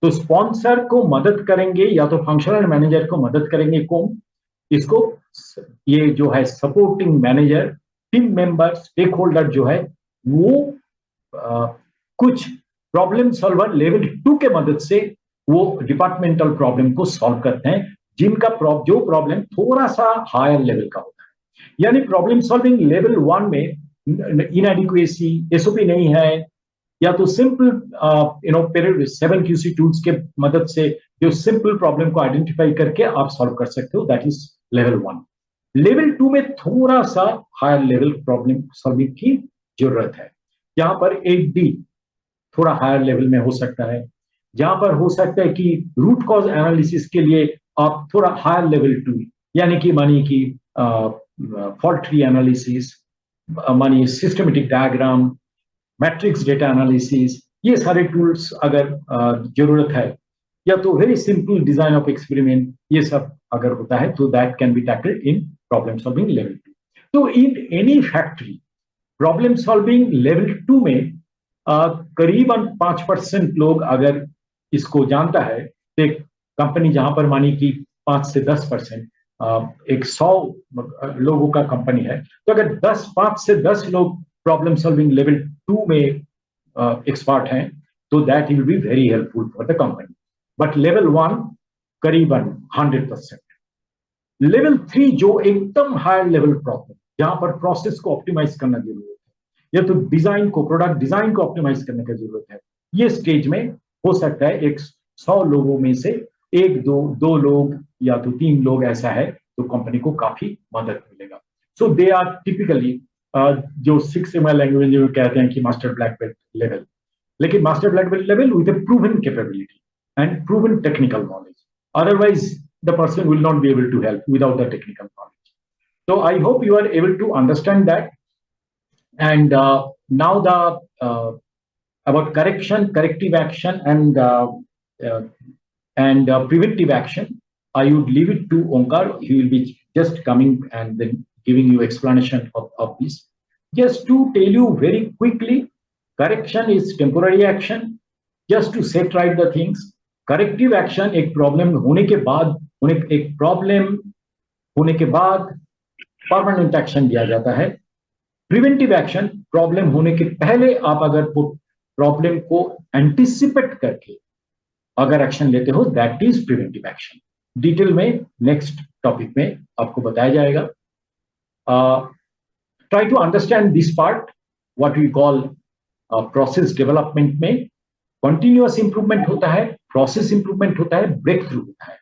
तो स्पॉन्सर को मदद करेंगे या तो फंक्शनल मैनेजर को मदद करेंगे कौन, इसको, ये जो है supporting manager, team member, stakeholder जो है वो कुछ प्रॉब्लम सॉल्वर लेवल 2 के मदद से वो डिपार्टमेंटल प्रॉब्लम को सॉल्व करते हैं, जिनका जो प्रॉब्लम थोड़ा सा हायर लेवल का होता है। यानी प्रॉब्लम सॉल्विंग लेवल 1 में इनएडिक्वेसी, एसओपी नहीं है, या तो सिंपल 7 QC टूल्स के मदद से जो सिंपल प्रॉब्लम को आइडेंटिफाई करके आप सॉल्व कर सकते हो, दैट इज लेवल 1। लेवल 2 में थोड़ा सा हायर लेवल प्रॉब्लम सॉल्विंग की जरूरत है। यहां पर 8D थोड़ा हायर लेवल में हो सकता है, जहां पर हो सकता है कि रूट कॉज एनालिसिस के लिए आप थोड़ा हायर लेवल 2, यानी कि मानिए कि फॉल्ट ट्री एनालिसिस, मानिए systematic diagram, matrix data analysis, ये सारे टूल्स अगर जरूरत है, या तो very simple design of experiment, ये सब अगर होता है तो that can B tackled in problem solving level 2। तो in any factory problem solving level 2 में करीबन 5% लोग अगर इसको जानता है, तो एक कंपनी जहां पर मानी कि 5 से 10%, एक 100 लोगों का कंपनी है, तो अगर 5 से 10 लोग प्रॉब्लम सॉल्विंग लेवल 2 में एक्सपर्ट हैं, तो that will be very helpful for the company. But level 1 करीबन 100%। लेवल 3 जो एकदम हायर लेवल प्रॉब्लम, जहां पर प्रोसेस को ऑप्टिमाइज करना जरूरी है, या तो डिजाइन को, प्रोडक्ट डिजाइन को ऑप्टिमाइज करने की जरूरत है, ये स्टेज में हो सकता है एक 100 लोगों में से एक दो लोग या तो 3 लोग ऐसा है, तो कंपनी को काफी मदद मिलेगा। सो दे आर टिपिकली जो 6 सिग्मा लैंग्वेज में कहते हैं कि मास्टर ब्लैक बेल्ट लेवल, लेकिन master black belt level with a proven capability and proven technical knowledge, otherwise the person will not be able to help without the technical knowledge. So I hope you are able to understand that. And now the about correction, corrective action, uh, and preventive action, I would leave it to Onkar. He will be just coming and then giving you explanation of this. Just to tell you very quickly, correction is temporary action, just to set right the things. Corrective action एक प्रॉब्लम होने के बाद, एक प्रॉब्लम होने के बाद परमानेंट एक्शन दिया जाता है। प्रिवेंटिव एक्शन प्रॉब्लम होने के पहले आप अगर प्रॉब्लम को एंटिसिपेट करके अगर एक्शन लेते हो, that is preventive action. Detail में नेक्स्ट टॉपिक में आपको बताया जाएगा। Try to understand this part, what we call process development में कंटिन्यूअस इंप्रूवमेंट होता है, प्रोसेस इंप्रूवमेंट होता है, ब्रेक थ्रू होता है।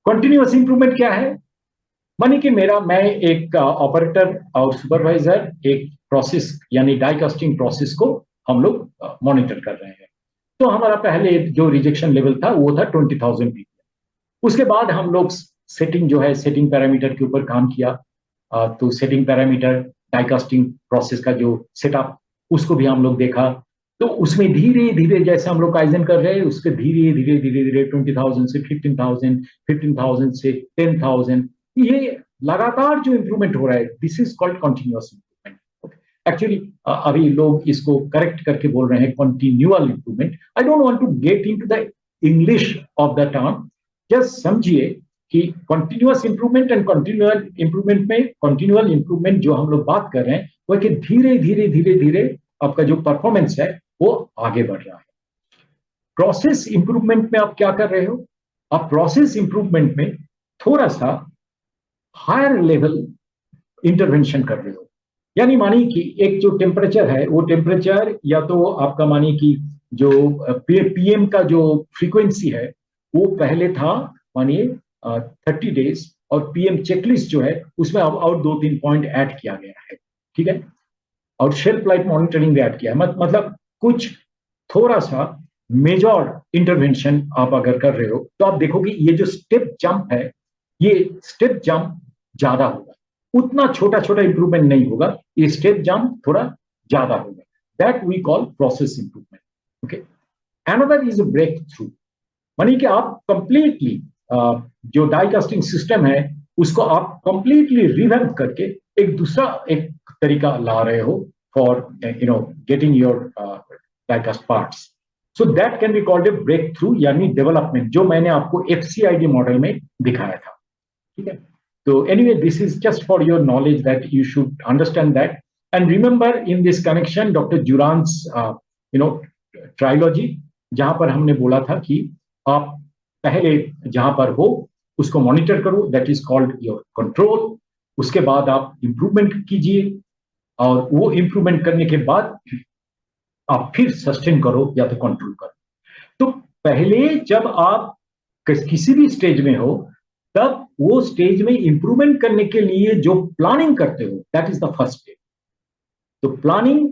कंटिन्यूअस इंप्रूवमेंट क्या है? मानी कि मैं एक ऑपरेटर और सुपरवाइजर एक प्रोसेस यानी डाई कास्टिंग प्रोसेस को हम लोग मॉनिटर कर रहे हैं। तो हमारा पहले जो रिजेक्शन लेवल था वो था 20,000 पीपल। उसके बाद हम लोग सेटिंग जो है, सेटिंग पैरामीटर के ऊपर काम किया। तो setting parameter, die casting process का जो सेटअप, उसको भी हम लोग देखा। तो उसमें धीरे धीरे जैसे हम लोग काइजन कर रहे हैं, उसके धीरे धीरे धीरे धीरे 20,000 से 15,000, 15,000 से 10,000, ये लगातार जो इंप्रूवमेंट हो रहा है, this is called continuous improvement. Actually अभी लोग इसको करेक्ट करके बोल रहे हैं continual improvement. I don't want to get into the English of the term, just समझिए कि continuous improvement and continual improvement में, कंटिन्यूअल इंप्रूवमेंट जो हम लोग बात कर रहे हैं वो कि धीरे धीरे धीरे धीरे आपका जो परफॉर्मेंस है वो आगे बढ़ रहा है। प्रोसेस इंप्रूवमेंट में आप क्या कर रहे हो? आप प्रोसेस इंप्रूवमेंट में थोड़ा सा हायर लेवल इंटरवेंशन कर रहे हो। यानी मानिए कि एक जो टेम्परेचर है, वो टेम्परेचर या तो आपका मानिए कि जो पीएम का जो फ्रीक्वेंसी है वो पहले था मानिए 30 डेज, और पीएम चेकलिस्ट जो है उसमें अब और 2-3 पॉइंट ऐड किया गया है, ठीक है, और शेल्फ लाइफ मॉनिटरिंग भी ऐड किया है। मतलब कुछ थोड़ा सा मेजर इंटरवेंशन आप अगर कर रहे हो, तो आप देखोगे ये जो स्टेप जंप है, ये स्टेप जंप ज्यादा होगा, उतना छोटा छोटा इंप्रूवमेंट नहीं होगा, ये स्टेप जंप थोड़ा ज्यादा होगा. That we call process improvement. Okay. Another is breakthrough, मानी कि आप कंप्लीटली जो डाई कास्टिंग सिस्टम है उसको आप कंप्लीटली रिवैम्प करके एक दूसरा एक तरीका ला रहे हो for getting your die cast parts. So that can be called a breakthrough, यानी डेवलपमेंट, जो मैंने आपको FCID मॉडल में दिखाया था. ठीक है. तो anyway, this is just for your knowledge that you should understand that. And remember in this connection doctor Juran's trilogy, जहां पर हमने बोला था कि आप पहले जहां पर हो उसको मॉनिटर करो, that is called your control. उसके बाद आप इंप्रूवमेंट कीजिए, और वो इंप्रूवमेंट करने के बाद आप फिर सस्टेन करो या तो कंट्रोल करो. तो पहले जब आप किसी भी स्टेज में हो, तब वो स्टेज में इंप्रूवमेंट करने के लिए जो प्लानिंग करते हो, that is the first stage. तो प्लानिंग,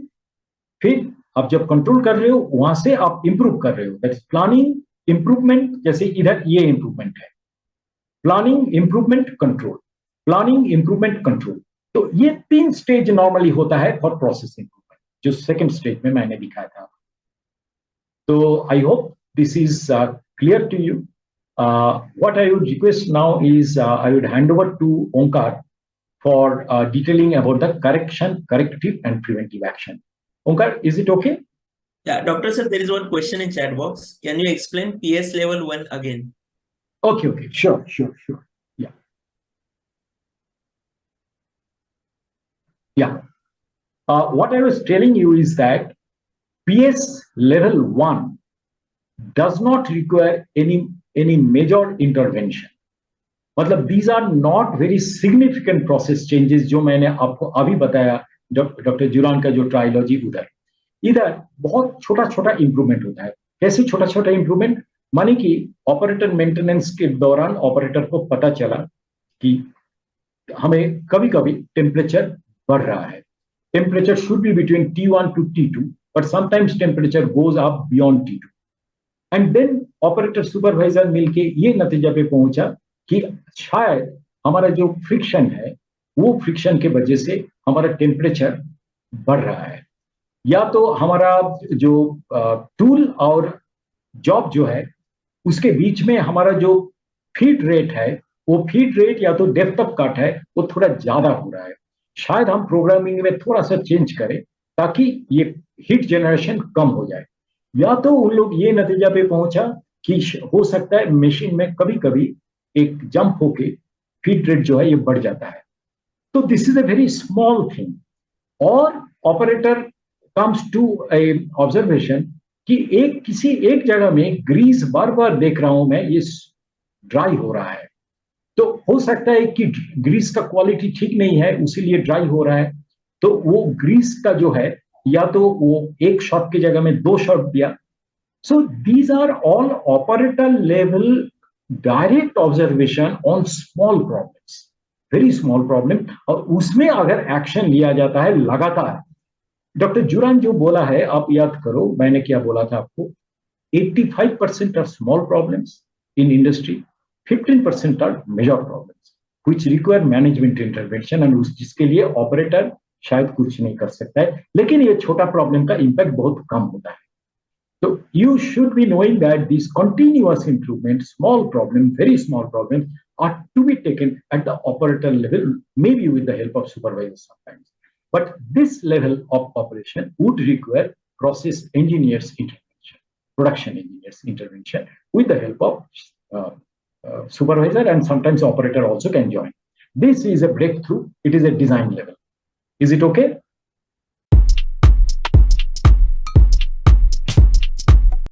फिर आप जब कंट्रोल कर रहे हो वहां से आप इंप्रूव कर रहे हो, दैट इज प्लानिंग, इंप्रूवमेंट. जैसे इधर ये इंप्रूवमेंट है, planning, improvement, control, planning, improvement, control. तो ये 3 स्टेज नॉर्मली होता है फॉर प्रोसेस इंप्रूवमेंट, जो सेकंड स्टेज में मैंने दिखाया था. तो I hope this is clear to you. What I would request now is I would hand over to Onkar for detailing about the correction, corrective, and preventive action. Onkar, is it okay? Yeah, Doctor Sir, there is one question in chat box. Can you explain PS level 1 again? Okay, sure. Yeah. What I was telling you is that PS level 1 does not require any major intervention. मतलब these are not very significant process changes, जो मैंने आपको अभी बताया डॉक्टर जुरान का जो ट्रायोलॉजी, इधर बहुत छोटा छोटा इंप्रूवमेंट होता है. कैसे छोटा छोटा इंप्रूवमेंट? माने कि ऑपरेटर मेंटेनेंस के दौरान ऑपरेटर को पता चला कि हमें कभी कभी टेम्परेचर बढ़ रहा है. Temperature should be between T1 to T2, but sometimes temperature goes up beyond T2. And then operator supervisor मिलके ये नतीजा पे पहुंचा कि शायद हमारा जो फ्रिक्शन है, वो फ्रिक्शन के वजह से हमारा टेम्परेचर बढ़ रहा है, या तो हमारा जो टूल और जॉब जो है उसके बीच में हमारा जो फीड रेट है, वो फीड रेट या तो डेप्थ ऑफ कट है वो थोड़ा ज्यादा हो रहा है. शायद हम प्रोग्रामिंग में थोड़ा सा चेंज करें ताकि ये हीट जनरेशन कम हो जाए. या तो उन लोग ये नतीजा पे पहुंचा कि हो सकता है मशीन में कभी कभी एक जंप होके फीड रेट जो है ये बढ़ जाता है. तो this is a very small thing. और operator comes to a observation कि किसी एक जगह में ग्रीस बार बार देख रहा हूं मैं, ये ड्राई हो रहा है. तो हो सकता है कि ग्रीस का क्वालिटी ठीक नहीं है, उसीलिए ड्राई हो रहा है. तो वो ग्रीस का जो है, या तो वो एक शॉट की जगह में 2 शॉट दिया. So these are all operator level direct observation on small problems, very small problem, और उसमें अगर एक्शन लिया जाता है लगातार. डॉक्टर जुरान जो बोला है आप याद करो, मैंने क्या बोला था आपको, 85% are small problems in industry, 15% are major problems which require management intervention, and जिसके लिए ऑपरेटर शायद कुछ नहीं कर सकता है, लेकिन ये छोटा प्रॉब्लम का इंपैक्ट बहुत कम होता है. तो you should be knowing that this continuous improvement, small problem, very small problem are to be taken at the operator level, maybe with the help of supervisors sometimes. But this level of operation would require process engineers intervention, production engineers intervention, with the help of supervisor, and sometimes operator also can join. This is a breakthrough. It is a design level. Is it okay?